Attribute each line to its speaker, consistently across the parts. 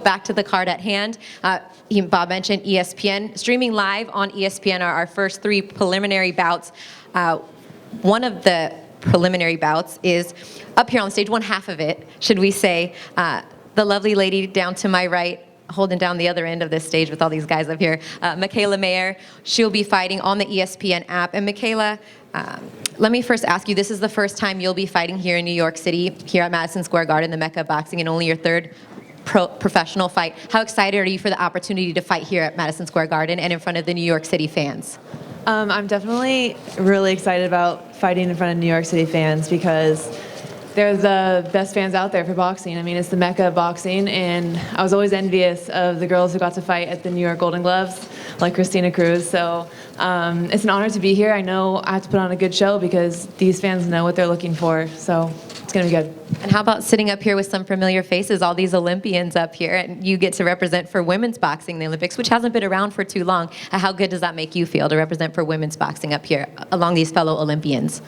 Speaker 1: back to the card at hand. Bob mentioned ESPN. Streaming live on ESPN are our first 3 preliminary bouts. One of the preliminary bouts is up here on the stage, one half of it, should we say. The lovely lady down to my right, holding down the other end of this stage with all these guys up here, Mikaela Mayer. She'll be fighting on the ESPN app. And Mikaela, let me first ask you, this is the first time you'll be fighting here in New York City, here at Madison Square Garden, the Mecca of Boxing, and only your 3rd professional fight. How excited are you for the opportunity to fight here at Madison Square Garden and in front of the New York City fans?
Speaker 2: I'm definitely really excited about fighting in front of New York City fans because they're the best fans out there for boxing. I mean, it's the Mecca of boxing, and I was always envious of the girls who got to fight at the New York Golden Gloves, like Christina Cruz. So it's an honor to be here. I know I have to put on a good show because these fans know what they're looking for. So it's going to be good.
Speaker 1: And how about sitting up here with some familiar faces, all these Olympians up here, and you get to represent for women's boxing in the Olympics, which hasn't been around for too long. How good does that make you feel to represent for women's boxing up here along these fellow Olympians?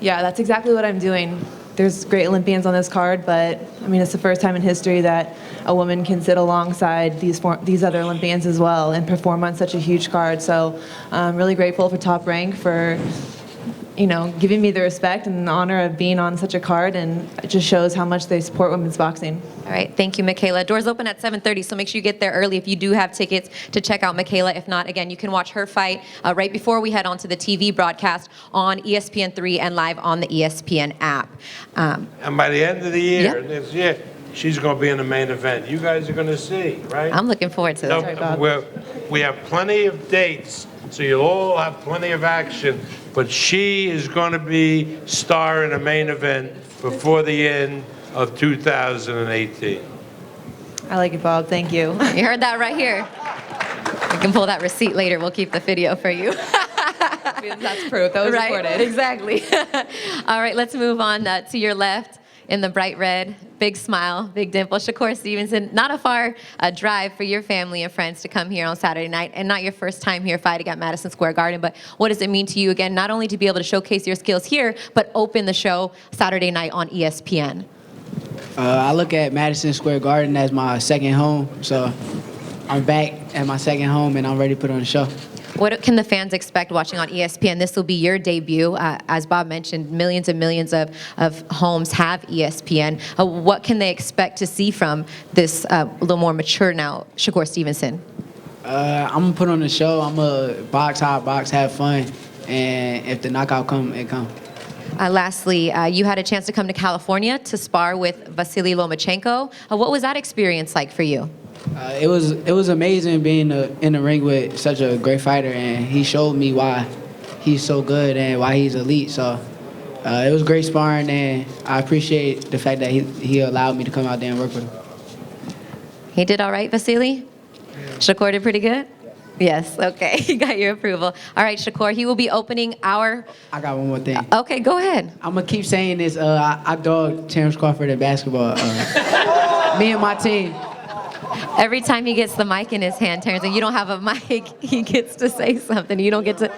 Speaker 2: Yeah, that's exactly what I'm doing. There's great Olympians on this card, but I mean, it's the first time in history that a woman can sit alongside these other Olympians as well and perform on such a huge card. So I'm really grateful for Top Rank for, you know, giving me the respect and the honor of being on such a card, and it just shows how much they support women's boxing.
Speaker 1: All right, thank you, Mikaela. Doors open at 7:30, so make sure you get there early if you do have tickets to check out Mikaela. If not, again, you can watch her fight right before we head on to the TV broadcast on ESPN3 and live on the ESPN app.
Speaker 3: And by the end of the year, this year, she's going to be in the main event. You guys are going to see, right?
Speaker 1: I'm looking forward to that.
Speaker 3: We have plenty of dates, so you'll all have plenty of action. But she is going to be star in a main event before the end of 2018.
Speaker 2: I like it, Bob. Thank you.
Speaker 1: You heard that right here. You can pull that receipt later. We'll keep the video for you.
Speaker 2: That's proof. That was
Speaker 1: right?
Speaker 2: recorded.
Speaker 1: Exactly. All right, let's move on to your left. In the bright red, big smile, big dimple, Shakur Stevenson. Not a far drive for your family and friends to come here on Saturday night, and not your first time here fighting at Madison Square Garden, but what does it mean to you, again, not only to be able to showcase your skills here, but open the show Saturday night on ESPN?
Speaker 4: I look at Madison Square Garden as my second home, so I'm back at my second home, and I'm ready to put on a show.
Speaker 1: What can the fans expect watching on ESPN? This will be your debut. As Bob mentioned, millions and millions of homes have ESPN. What can they expect to see from this a little more mature now, Shakur Stevenson?
Speaker 4: I'm going to put on the show. I'm going to box hard, box, have fun, and if the knockout come, it come.
Speaker 1: Lastly, you had a chance to come to California to spar with Vasily Lomachenko. What was that experience like for you?
Speaker 4: It was amazing being in the ring with such a great fighter, and he showed me why he's so good and why he's elite. So it was great sparring, and I appreciate the fact that he allowed me to come out there and work with him.
Speaker 1: He did all right, Vasily? Shakur did pretty good? Yes, okay. You got your approval. All right, Shakur, he will be opening our...
Speaker 4: I got one more thing.
Speaker 1: Okay, go ahead.
Speaker 4: I'm going to keep saying this. I dog Terrence Crawford in basketball. Me and my team.
Speaker 1: Every time he gets the mic in his hand, Terrence, and you don't have a mic, he gets to say something. You don't get to...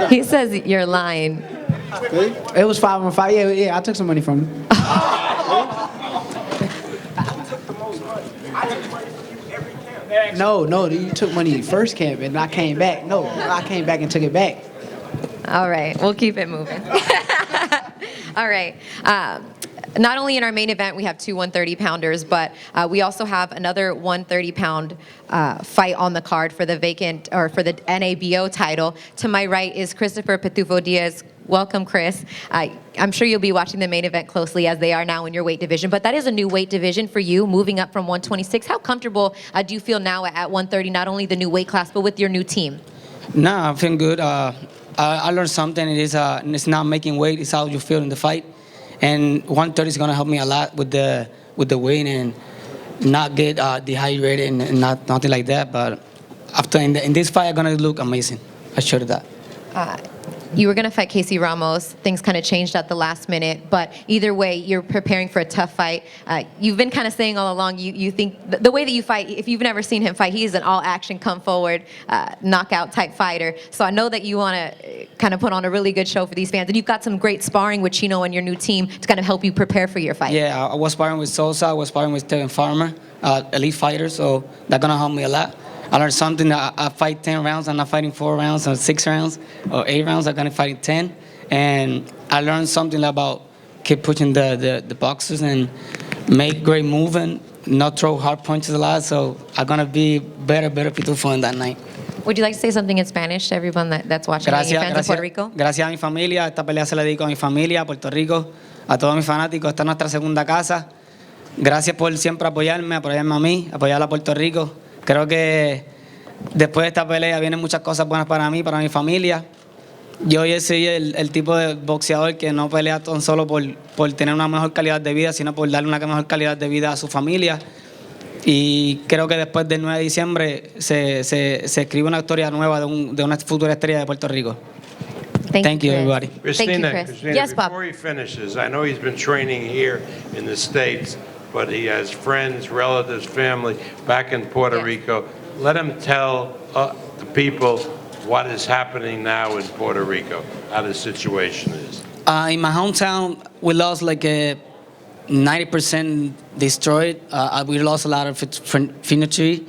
Speaker 1: He says you're lying.
Speaker 4: It was 5-on-5. Yeah, I took some money from him. No, you took money first camp, and I came back. No, I came back and took it back.
Speaker 1: All right, we'll keep it moving. All right. Not only in our main event, we have two 130-pounders, but we also have another 130-pound fight on the card for the vacant, or for the NABO title. To my right is Christopher Pitufo Diaz. Welcome, Chris. I'm sure you'll be watching the main event closely, as they are now in your weight division, but that is a new weight division for you, moving up from 126. How comfortable do you feel now at 130, not only the new weight class, but with your new team?
Speaker 5: Nah, I feel good. I learned something. It's not making weight, it's how you feel in the fight. And 130 is going to help me a lot with the weight and not get dehydrated and nothing like that. But after in this fight, I'm going to look amazing. I showed that.
Speaker 1: You were going to fight Casey Ramos. Things kind of changed at the last minute. But either way, you're preparing for a tough fight. You've been kind of saying all along, you think the way that you fight, if you've never seen him fight, he's an all-action, come-forward, knockout-type fighter. So I know that you want to kind of put on a really good show for these fans. And you've got some great sparring with Chino and your new team to kind of help you prepare for your fight.
Speaker 5: Yeah, I was sparring with Sosa. I was sparring with Tevin Farmer. elite fighters, so that's gonna help me a lot. I learned something that I fight 10 rounds. I'm not fighting 4 rounds or 6 rounds or 8 rounds. I'm gonna fight 10, and I learned something about keep pushing the boxers and make great movement, not throw hard punches a lot. So I'm gonna be better pitufo in that night.
Speaker 1: Would you like to say something in Spanish to everyone that's watching, and your fans in Puerto Rico?
Speaker 5: Gracias a mi familia. Esta pelea se la dedico a mi familia, a Puerto Rico, a todos mis fanáticos. Esta es nuestra segunda casa. Gracias por siempre apoyarme a mí, apoyar a Puerto Rico. Creo que después de esta pelea vienen muchas cosas buenas para mí, para mi familia. Yo hoy soy el tipo de boxeador que no pelea tan solo por tener una mejor calidad de vida, sino por darle una mejor calidad de vida a su familia. Y creo que después del 9 de diciembre se escribe una historia nueva de una futura estrella de Puerto Rico. Thank you,
Speaker 1: Chris.
Speaker 5: everybody.
Speaker 1: Thank you,
Speaker 3: Christina,
Speaker 1: Chris.
Speaker 3: Christina,
Speaker 1: Yes, Bob.
Speaker 3: before he finishes, I know he's been training here in the States, but he has friends, relatives, family back in Puerto
Speaker 1: Yes.
Speaker 3: Rico. Let him tell the people what is happening now in Puerto Rico, how the situation is.
Speaker 5: In my hometown, we lost like 90% destroyed. We lost a lot of furniture.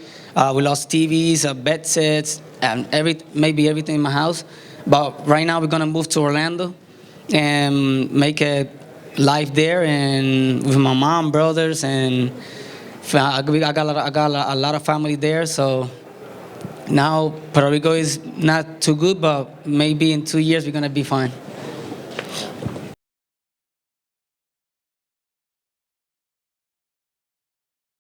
Speaker 5: We lost TVs, bed sets, and maybe everything in my house. But right now we're gonna move to Orlando and make a life there, and with my mom, brothers, and I got a lot of family there. So now Puerto Rico is not too good, but maybe in 2 years we're gonna be fine.